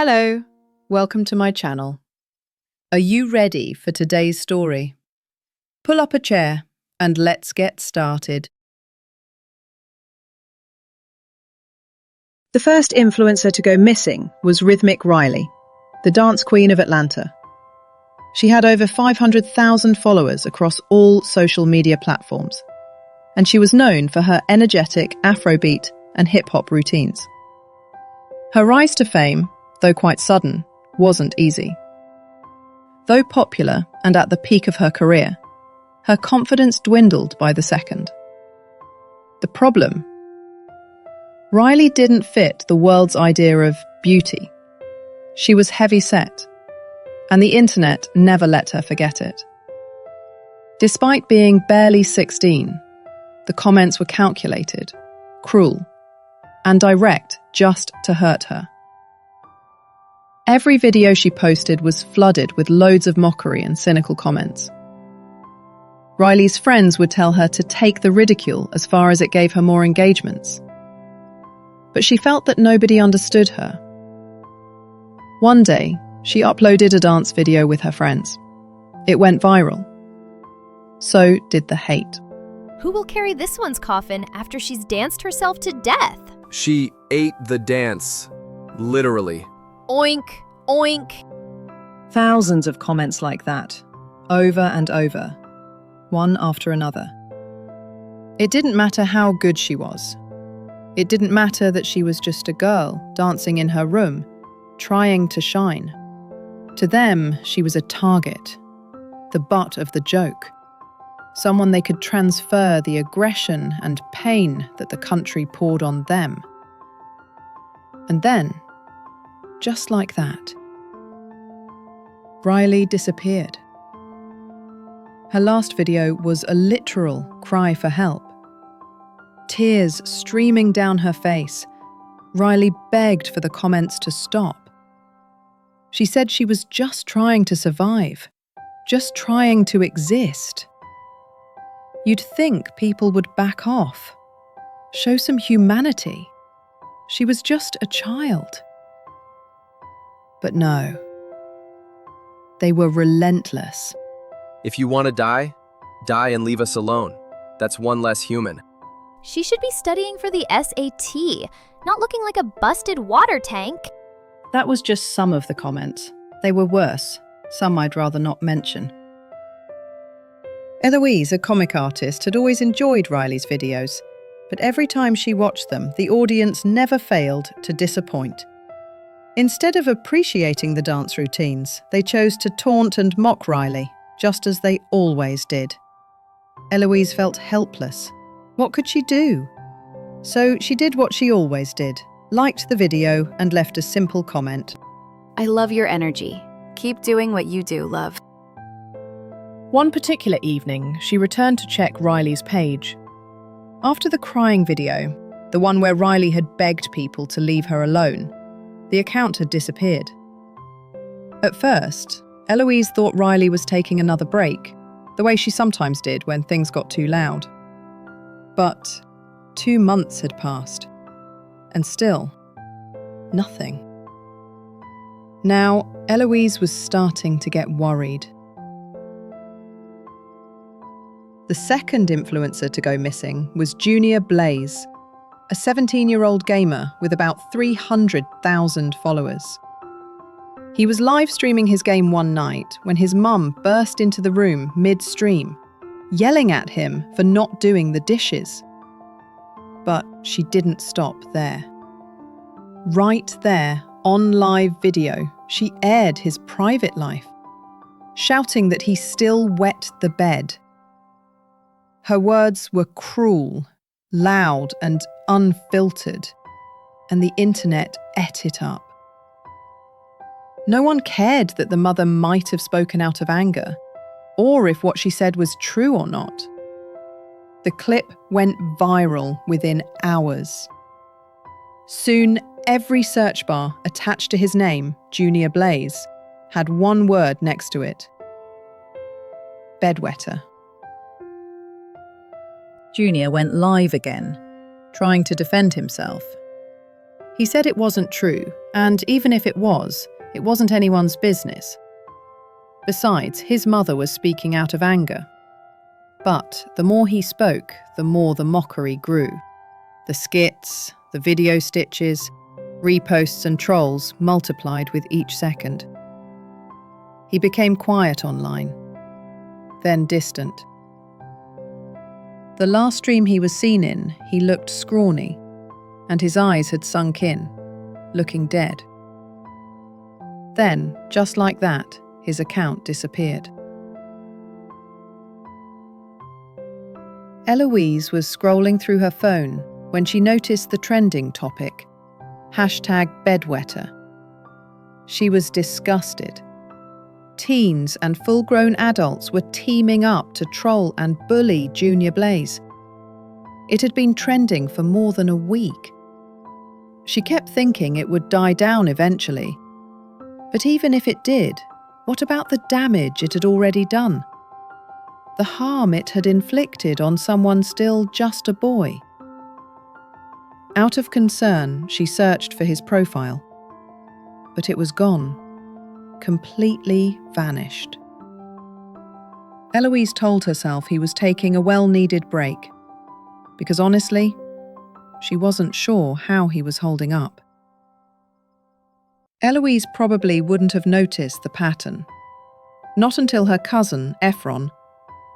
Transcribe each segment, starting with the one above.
Hello, welcome to my channel. Are you ready for today's story? Pull up a chair and let's get started. The first influencer to go missing was Rhythmic Riley, the dance queen of Atlanta. She had over 500,000 followers across all social media platforms, and she was known for her energetic Afrobeat and hip-hop routines. Her rise to fame, though quite sudden, wasn't easy. Though popular and at the peak of her career, her confidence dwindled by the second. The problem? Riley didn't fit the world's idea of beauty. She was heavy-set, and the internet never let her forget it. Despite being barely 16, the comments were calculated, cruel, and direct just to hurt her. Every video she posted was flooded with loads of mockery and cynical comments. Riley's friends would tell her to take the ridicule as far as it gave her more engagements. But she felt that nobody understood her. One day, she uploaded a dance video with her friends. It went viral. So did the hate. Who will carry this one's coffin after she's danced herself to death? She ate the dance, literally. Oink, oink. Thousands of comments like that, over and over, one after another. It didn't matter how good she was. It didn't matter that she was just a girl dancing in her room, trying to shine. To them, she was a target, the butt of the joke, someone they could transfer the aggression and pain that the country poured on them. And then, just like that, Riley disappeared. Her last video was a literal cry for help. Tears streaming down her face, Riley begged for the comments to stop. She said she was just trying to survive, just trying to exist. You'd think people would back off, show some humanity. She was just a child. But no, they were relentless. If you want to die, die and leave us alone. That's one less human. She should be studying for the SAT, not looking like a busted water tank. That was just some of the comments. They were worse, some I'd rather not mention. Eloise, a comic artist, had always enjoyed Riley's videos, but every time she watched them, the audience never failed to disappoint. Instead of appreciating the dance routines, they chose to taunt and mock Riley, just as they always did. Eloise felt helpless. What could she do? So she did what she always did, liked the video and left a simple comment. I love your energy. Keep doing what you do, love. One particular evening, she returned to check Riley's page. After the crying video, the one where Riley had begged people to leave her alone, the account had disappeared. At first, Eloise thought Riley was taking another break, the way she sometimes did when things got too loud. But 2 months had passed, and still, nothing. Now, Eloise was starting to get worried. The second influencer to go missing was Junior Blaze, a 17-year-old gamer with about 300,000 followers. He was live streaming his game one night when his mum burst into the room mid-stream, yelling at him for not doing the dishes. But she didn't stop there. Right there, on live video, she aired his private life, shouting that he still wet the bed. Her words were cruel, loud and unfiltered, and the internet ate it up. No one cared that the mother might have spoken out of anger, or if what she said was true or not. The clip went viral within hours. Soon, every search bar attached to his name, Junior Blaze, had one word next to it: bedwetter. Junior went live again, trying to defend himself. He said it wasn't true, and even if it wasn't anyone's business. Besides, his mother was speaking out of anger. But the more he spoke, the more the mockery grew. The skits, the video stitches, reposts and trolls multiplied with each second. He became quiet online, then distant. The last stream he was seen in, he looked scrawny, and his eyes had sunk in, looking dead. Then, just like that, his account disappeared. Eloise was scrolling through her phone when she noticed the trending topic, #bedwetter. She was disgusted. Teens and full-grown adults were teaming up to troll and bully Junior Blaze. It had been trending for more than a week. She kept thinking it would die down eventually. But even if it did, what about the damage it had already done? The harm it had inflicted on someone still just a boy. Out of concern, she searched for his profile. But it was gone. Completely vanished. Eloise told herself he was taking a well-needed break, because honestly, she wasn't sure how he was holding up. Eloise probably wouldn't have noticed the pattern. Not until her cousin, Ephron,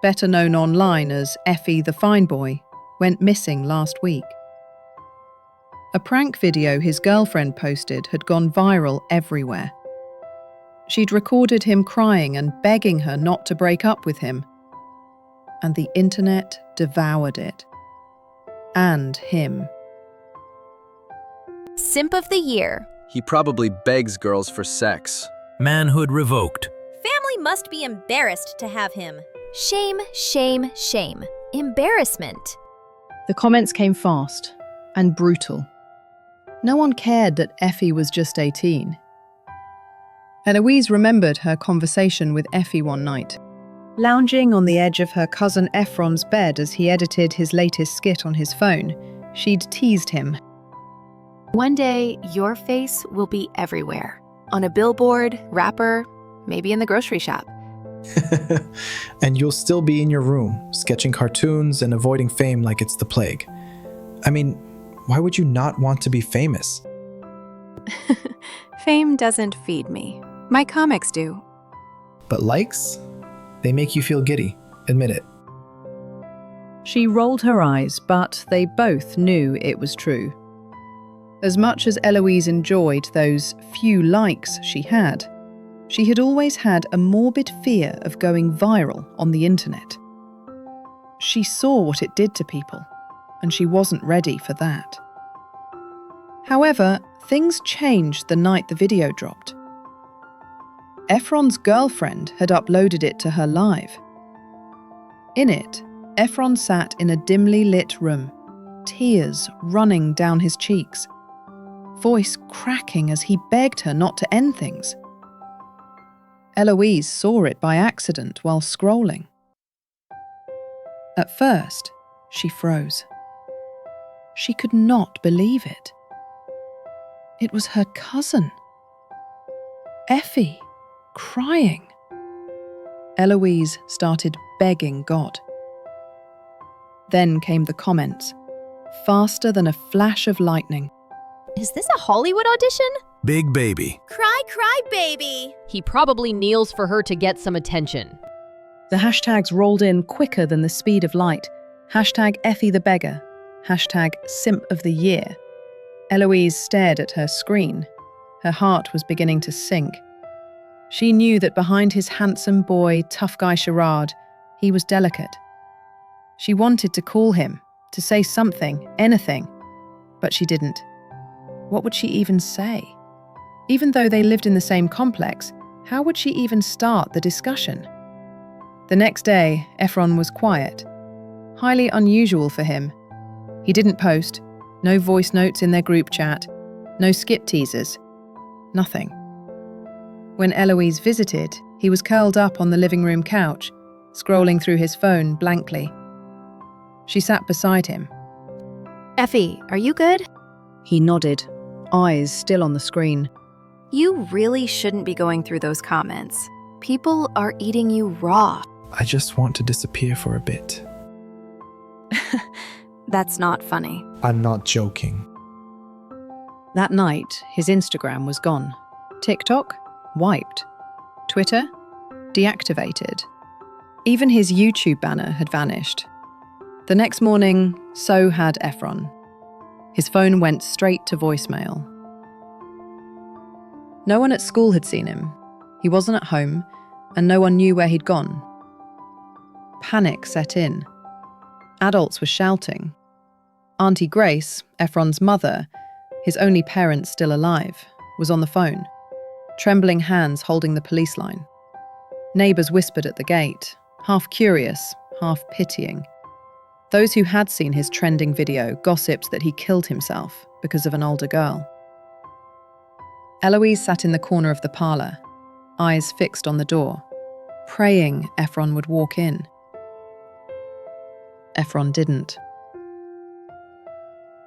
better known online as Effie the Fine Boy, went missing last week. A prank video his girlfriend posted had gone viral everywhere. She'd recorded him crying and begging her not to break up with him. And the internet devoured it. And him. Simp of the year. He probably begs girls for sex. Manhood revoked. Family must be embarrassed to have him. Shame, shame, shame. Embarrassment. The comments came fast and brutal. No one cared that Effie was just 18. Eloise remembered her conversation with Effie one night. Lounging on the edge of her cousin Ephron's bed as he edited his latest skit on his phone, she'd teased him. One day, your face will be everywhere. On a billboard, rapper, maybe in the grocery shop. And you'll still be in your room, sketching cartoons and avoiding fame like it's the plague. I mean, why would you not want to be famous? Fame doesn't feed me. My comics do. But likes? They make you feel giddy. Admit it. She rolled her eyes, but they both knew it was true. As much as Eloise enjoyed those few likes she had always had a morbid fear of going viral on the internet. She saw what it did to people, and she wasn't ready for that. However, things changed the night the video dropped. Ephron's girlfriend had uploaded it to her live. In it, Ephron sat in a dimly lit room, tears running down his cheeks, voice cracking as he begged her not to end things. Eloise saw it by accident while scrolling. At first, she froze. She could not believe it. It was her cousin. Effie, crying. Eloise started begging God. Then came the comments, faster than a flash of lightning. Is this a Hollywood audition? Big baby. Cry, cry, baby. He probably kneels for her to get some attention. The hashtags rolled in quicker than the speed of light. Hashtag Effie the Beggar. Hashtag Simp of the Year. Eloise stared at her screen. Her heart was beginning to sink. She knew that behind his handsome boy, tough guy charade, he was delicate. She wanted to call him, to say something, anything, but she didn't. What would she even say? Even though they lived in the same complex, how would she even start the discussion? The next day, Ephron was quiet. Highly unusual for him. He didn't post, no voice notes in their group chat, no skip teasers, nothing. When Eloise visited, he was curled up on the living room couch, scrolling through his phone blankly. She sat beside him. Effie, are you good? He nodded, eyes still on the screen. You really shouldn't be going through those comments. People are eating you raw. I just want to disappear for a bit. That's not funny. I'm not joking. That night, his Instagram was gone. TikTok? Wiped. Twitter? Deactivated. Even his YouTube banner had vanished. The next morning, so had Efron. His phone went straight to voicemail. No one at school had seen him. He wasn't at home, and no one knew where he'd gone. Panic set in. Adults were shouting. Auntie Grace, Efron's mother, his only parent still alive, was on the phone, trembling hands holding the police line. Neighbours whispered at the gate, half curious, half pitying. Those who had seen his trending video gossiped that he killed himself because of an older girl. Eloise sat in the corner of the parlour, eyes fixed on the door, praying Efron would walk in. Efron didn't.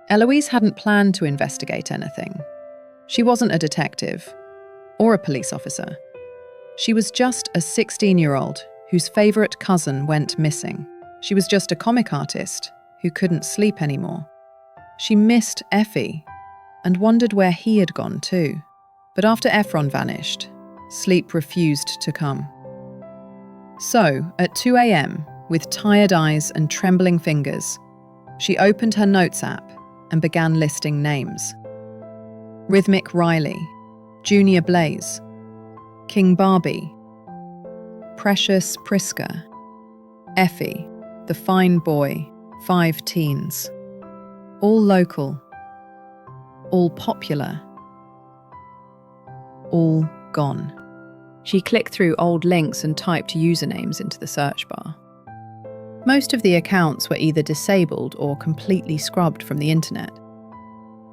Eloise hadn't planned to investigate anything. She wasn't a detective or a police officer. She was just a 16-year-old whose favourite cousin went missing. She was just a comic artist who couldn't sleep anymore. She missed Effie and wondered where he had gone too. But after Efron vanished, sleep refused to come. So, at 2 a.m., with tired eyes and trembling fingers, she opened her notes app and began listing names. Rhythmic Riley, Junior Blaze, King Barbie, Precious Priska, Effie, The Fine Boy, 5 Teens. All local, all popular, all gone. She clicked through old links and typed usernames into the search bar. Most of the accounts were either disabled or completely scrubbed from the internet.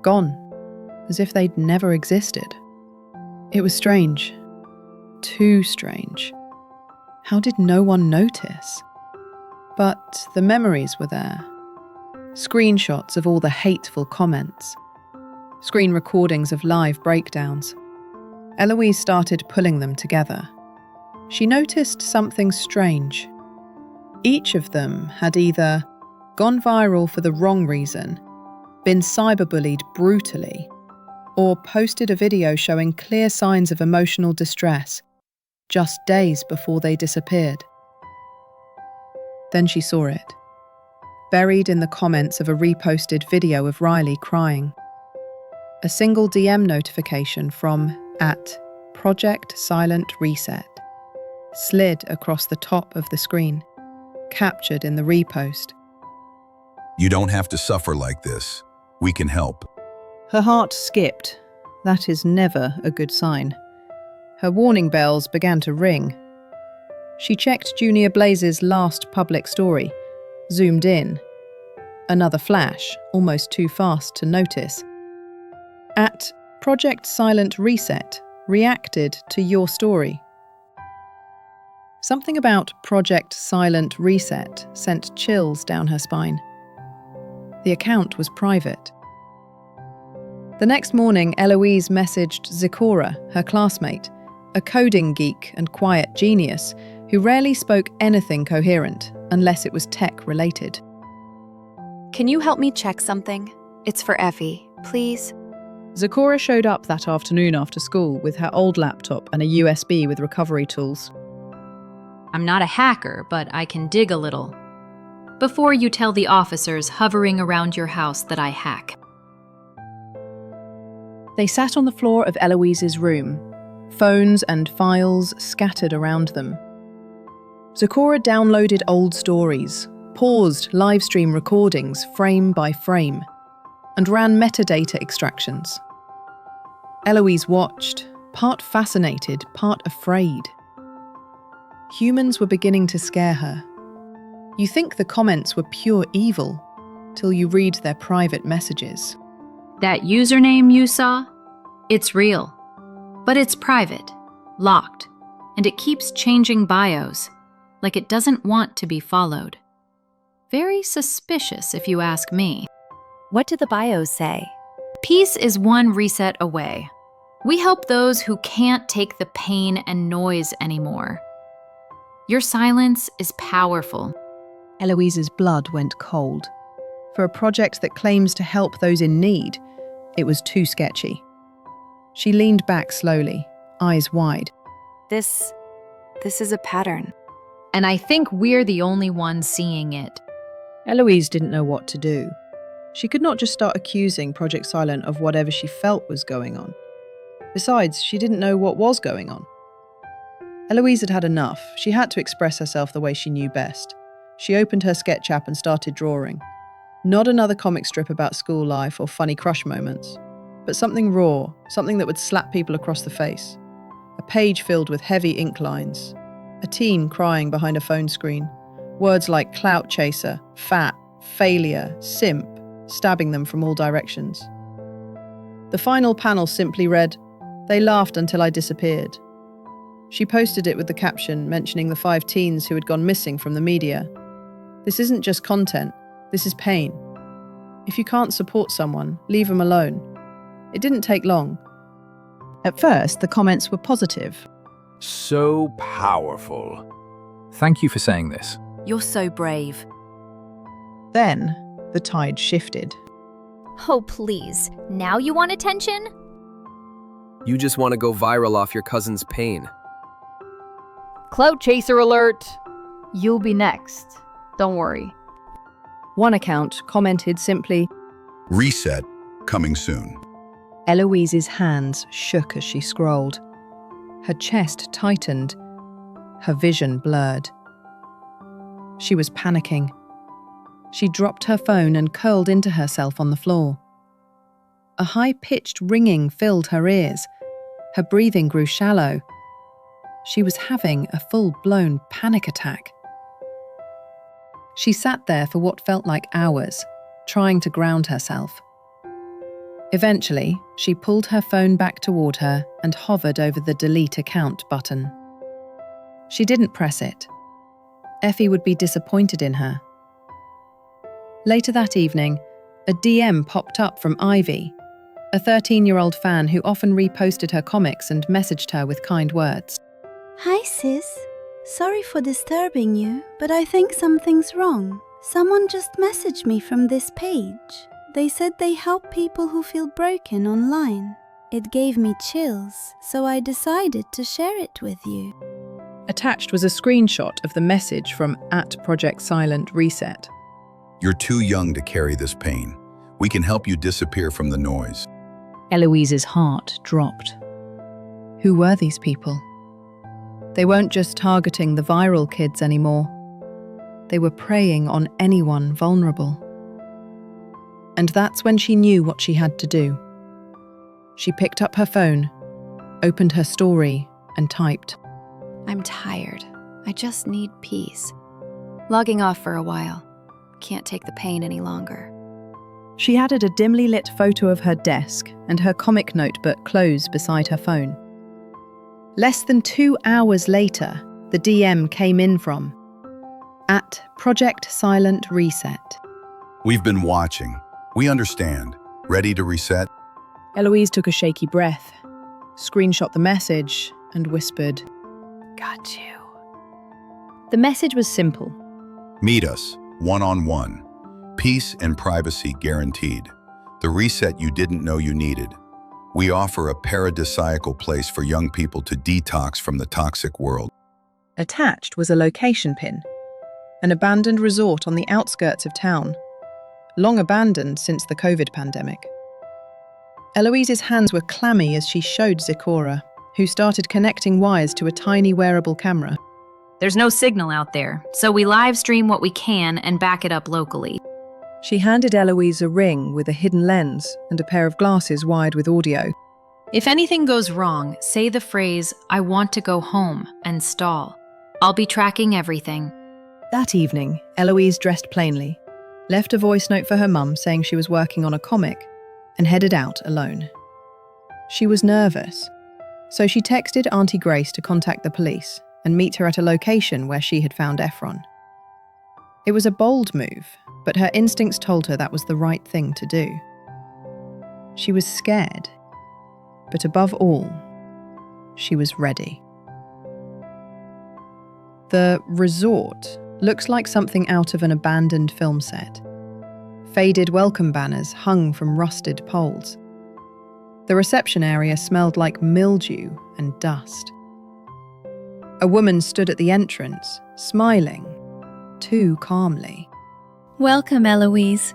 Gone, as if they'd never existed. It was strange. Too strange. How did no one notice? But the memories were there. Screenshots of all the hateful comments. Screen recordings of live breakdowns. Eloise started pulling them together. She noticed something strange. Each of them had either gone viral for the wrong reason, been cyberbullied brutally, or posted a video showing clear signs of emotional distress just days before they disappeared. Then she saw it, buried in the comments of a reposted video of Riley crying. A single DM notification from @Project Silent Reset slid across the top of the screen, captured in the repost. You don't have to suffer like this. We can help. Her heart skipped. That is never a good sign. Her warning bells began to ring. She checked Junior Blaze's last public story, zoomed in. Another flash, almost too fast to notice. @Project Silent Reset reacted to your story. Something about Project Silent Reset sent chills down her spine. The account was private. The next morning, Eloise messaged Zikora, her classmate, a coding geek and quiet genius who rarely spoke anything coherent unless it was tech-related. Can you help me check something? It's for Effie, please. Zikora showed up that afternoon after school with her old laptop and a USB with recovery tools. I'm not a hacker, but I can dig a little. Before you tell the officers hovering around your house that I hack. They sat on the floor of Eloise's room, phones and files scattered around them. Zikora downloaded old stories, paused livestream recordings frame by frame, and ran metadata extractions. Eloise watched, part fascinated, part afraid. Humans were beginning to scare her. You think the comments were pure evil, till you read their private messages. That username you saw? It's real. But it's private, locked, and it keeps changing bios, like it doesn't want to be followed. Very suspicious, if you ask me. What do the bios say? Peace is one reset away. We help those who can't take the pain and noise anymore. Your silence is powerful. Eloise's blood went cold. For a project that claims to help those in need, it was too sketchy. She leaned back slowly, eyes wide. This is a pattern. And I think we're the only ones seeing it. Eloise didn't know what to do. She could not just start accusing Project Silent of whatever she felt was going on. Besides, she didn't know what was going on. Eloise had had enough. She had to express herself the way she knew best. She opened her sketch app and started drawing. Not another comic strip about school life or funny crush moments, but something raw, something that would slap people across the face. A page filled with heavy ink lines. A teen crying behind a phone screen. Words like clout chaser, fat, failure, simp, stabbing them from all directions. The final panel simply read, "They laughed until I disappeared." She posted it with the caption mentioning the 5 teens who had gone missing from the media. This isn't just content, this is pain. If you can't support someone, leave them alone. It didn't take long. At first, the comments were positive. So powerful. Thank you for saying this. You're so brave. Then, the tide shifted. Oh, please. Now you want attention? You just want to go viral off your cousin's pain. Clout chaser alert! You'll be next. Don't worry. One account commented simply, Reset, coming soon. Eloise's hands shook as she scrolled. Her chest tightened, her vision blurred. She was panicking. She dropped her phone and curled into herself on the floor. A high-pitched ringing filled her ears. Her breathing grew shallow. She was having a full-blown panic attack. She sat there for what felt like hours, trying to ground herself. Eventually, she pulled her phone back toward her and hovered over the delete account button. She didn't press it. Effie would be disappointed in her. Later that evening, a DM popped up from Ivy, a 13-year-old fan who often reposted her comics and messaged her with kind words. Hi sis, sorry for disturbing you, but I think something's wrong. Someone just messaged me from this page. They said they help people who feel broken online. It gave me chills, so I decided to share it with you. Attached was a screenshot of the message from @ProjectSilentReset. You're too young to carry this pain. We can help you disappear from the noise. Eloise's heart dropped. Who were these people? They weren't just targeting the viral kids anymore. They were preying on anyone vulnerable. And that's when she knew what she had to do. She picked up her phone, opened her story, and typed, I'm tired. I just need peace. Logging off for a while. Can't take the pain any longer. She added a dimly lit photo of her desk and her comic notebook closed beside her phone. Less than 2 hours later, the DM came in from @ProjectSilentReset. We've been watching. We understand. Ready to reset? Eloise took a shaky breath, screenshot the message, and whispered, Got you. The message was simple. Meet us, one-on-one. Peace and privacy guaranteed. The reset you didn't know you needed. We offer a paradisiacal place for young people to detox from the toxic world. Attached was a location pin, an abandoned resort on the outskirts of town, long abandoned since the COVID pandemic. Eloise's hands were clammy as she showed Zikora, who started connecting wires to a tiny wearable camera. There's no signal out there, so we live stream what we can and back it up locally. She handed Eloise a ring with a hidden lens and a pair of glasses wired with audio. If anything goes wrong, say the phrase, I want to go home, and stall. I'll be tracking everything. That evening, Eloise dressed plainly, left a voice note for her mum saying she was working on a comic, and headed out alone. She was nervous, so she texted Auntie Grace to contact the police and meet her at a location where she had found Efron. It was a bold move, but her instincts told her that was the right thing to do. She was scared, but above all, she was ready. The resort looks like something out of an abandoned film set. Faded welcome banners hung from rusted poles. The reception area smelled like mildew and dust. A woman stood at the entrance, smiling, too calmly. Welcome, Eloise.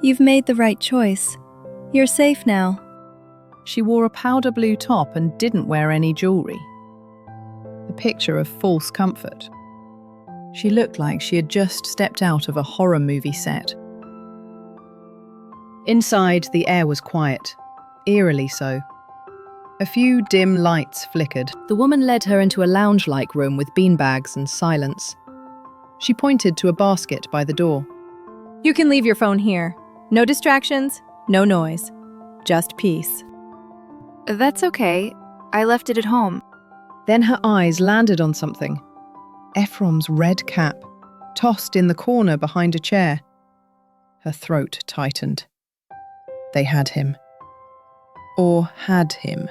You've made the right choice. You're safe now. She wore a powder blue top and didn't wear any jewelry. A picture of false comfort. She looked like she had just stepped out of a horror movie set. Inside, the air was quiet, eerily so. A few dim lights flickered. The woman led her into a lounge-like room with beanbags and silence. She pointed to a basket by the door. You can leave your phone here. No distractions, no noise. Just peace. That's okay. I left it at home. Then her eyes landed on something. Ephron's red cap, tossed in the corner behind a chair. Her throat tightened. They had him. Or had him.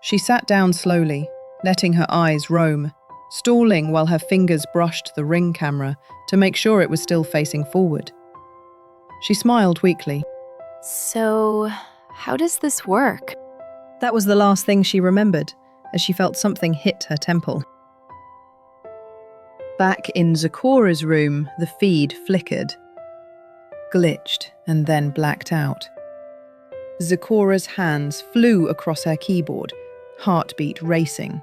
She sat down slowly, letting her eyes roam, stalling while her fingers brushed the ring camera to make sure it was still facing forward. She smiled weakly. So, how does this work? That was the last thing she remembered, as she felt something hit her temple. Back in Zikora's room, the feed flickered, glitched, and then blacked out. Zikora's hands flew across her keyboard, heartbeat racing.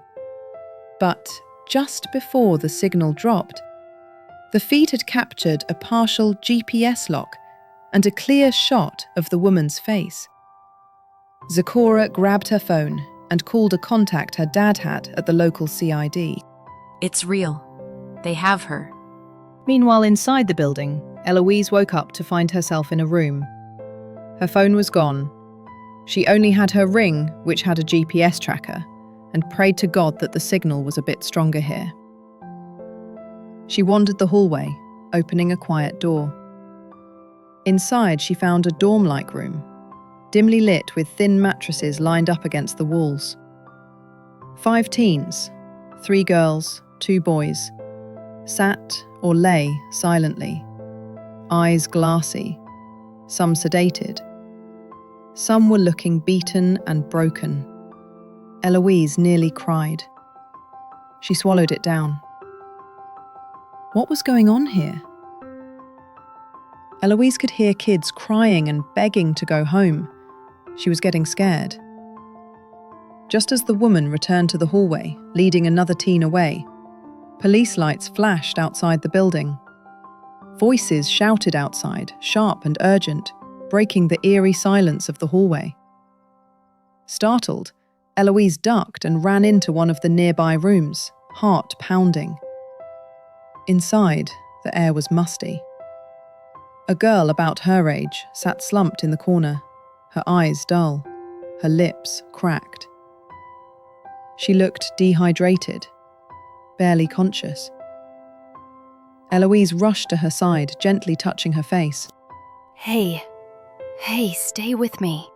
But just before the signal dropped, the feed had captured a partial GPS lock and a clear shot of the woman's face. Zikora grabbed her phone and called a contact her dad had at the local CID. It's real. They have her. Meanwhile, inside the building, Eloise woke up to find herself in a room. Her phone was gone. She only had her ring, which had a GPS tracker, and prayed to God that the signal was a bit stronger here. She wandered the hallway, opening a quiet door. Inside, she found a dorm-like room, dimly lit with thin mattresses lined up against the walls. 5 teens, 3 girls, 2 boys, sat or lay silently, eyes glassy, some sedated. Some were looking beaten and broken. Eloise nearly cried. She swallowed it down. What was going on here? Eloise could hear kids crying and begging to go home. She was getting scared. Just as the woman returned to the hallway, leading another teen away, police lights flashed outside the building. Voices shouted outside, sharp and urgent, breaking the eerie silence of the hallway. Startled, Eloise ducked and ran into one of the nearby rooms, heart pounding. Inside, the air was musty. A girl about her age sat slumped in the corner, her eyes dull, her lips cracked. She looked dehydrated, barely conscious. Eloise rushed to her side, gently touching her face. Hey, stay with me.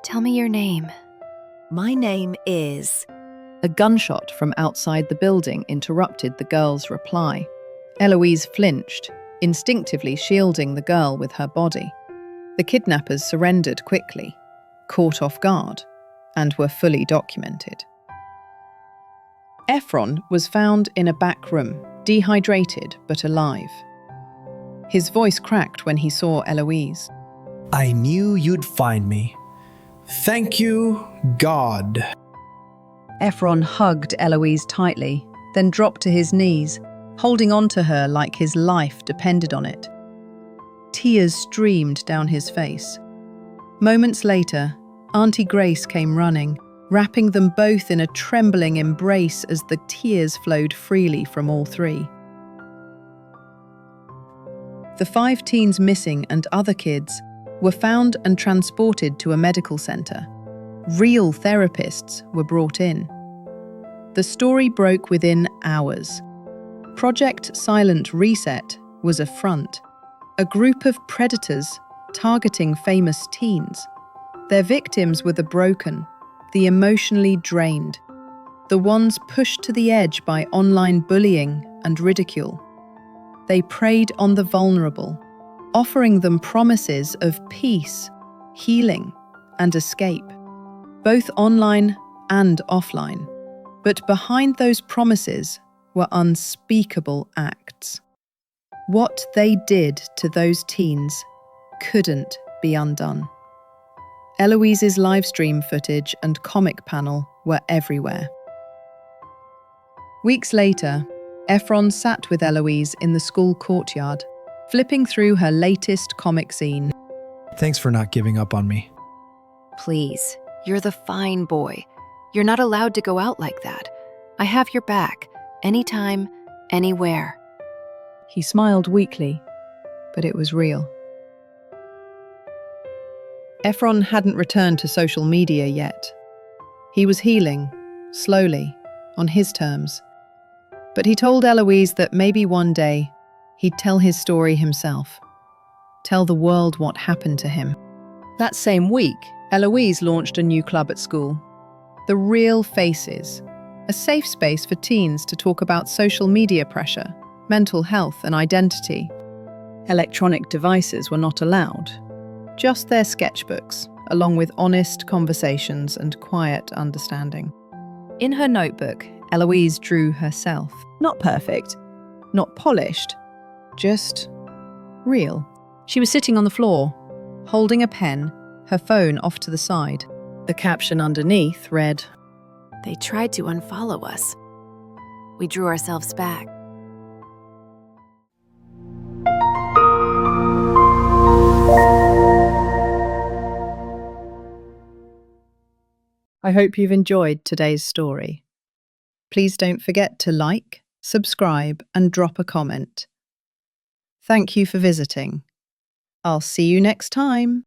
Tell me your name. My name is... A gunshot from outside the building interrupted the girl's reply. Eloise flinched, instinctively shielding the girl with her body. The kidnappers surrendered quickly, caught off guard, and were fully documented. Ephron was found in a back room, dehydrated but alive. His voice cracked when he saw Eloise. I knew you'd find me. Thank you, God. Ephron hugged Eloise tightly, then dropped to his knees, holding on to her like his life depended on it. Tears streamed down his face. Moments later, Auntie Grace came running, wrapping them both in a trembling embrace as the tears flowed freely from all 3. The 5 teens missing and other kids were found and transported to a medical centre. Real therapists were brought in. The story broke within hours. Project Silent Reset was a front. A group of predators targeting famous teens. Their victims were the broken, the emotionally drained, the ones pushed to the edge by online bullying and ridicule. They preyed on the vulnerable, offering them promises of peace, healing, and escape, both online and offline. But behind those promises were unspeakable acts. What they did to those teens couldn't be undone. Eloise's livestream footage and comic panel were everywhere. Weeks later, Efron sat with Eloise in the school courtyard, flipping through her latest comic zine. Thanks for not giving up on me. Please, you're the fine boy. You're not allowed to go out like that. I have your back, anytime, anywhere. He smiled weakly, but it was real. Efron hadn't returned to social media yet. He was healing, slowly, on his terms. But he told Eloise that maybe one day he'd tell his story himself. Tell the world what happened to him. That same week, Eloise launched a new club at school. The Real Faces, a safe space for teens to talk about social media pressure, mental health and identity. Electronic devices were not allowed. Just their sketchbooks, along with honest conversations and quiet understanding. In her notebook, Eloise drew herself. Not perfect, not polished, just real. She was sitting on the floor, holding a pen, her phone off to the side. The caption underneath read, They tried to unfollow us. We drew ourselves back. I hope you've enjoyed today's story. Please don't forget to like, subscribe, and drop a comment. Thank you for visiting. I'll see you next time.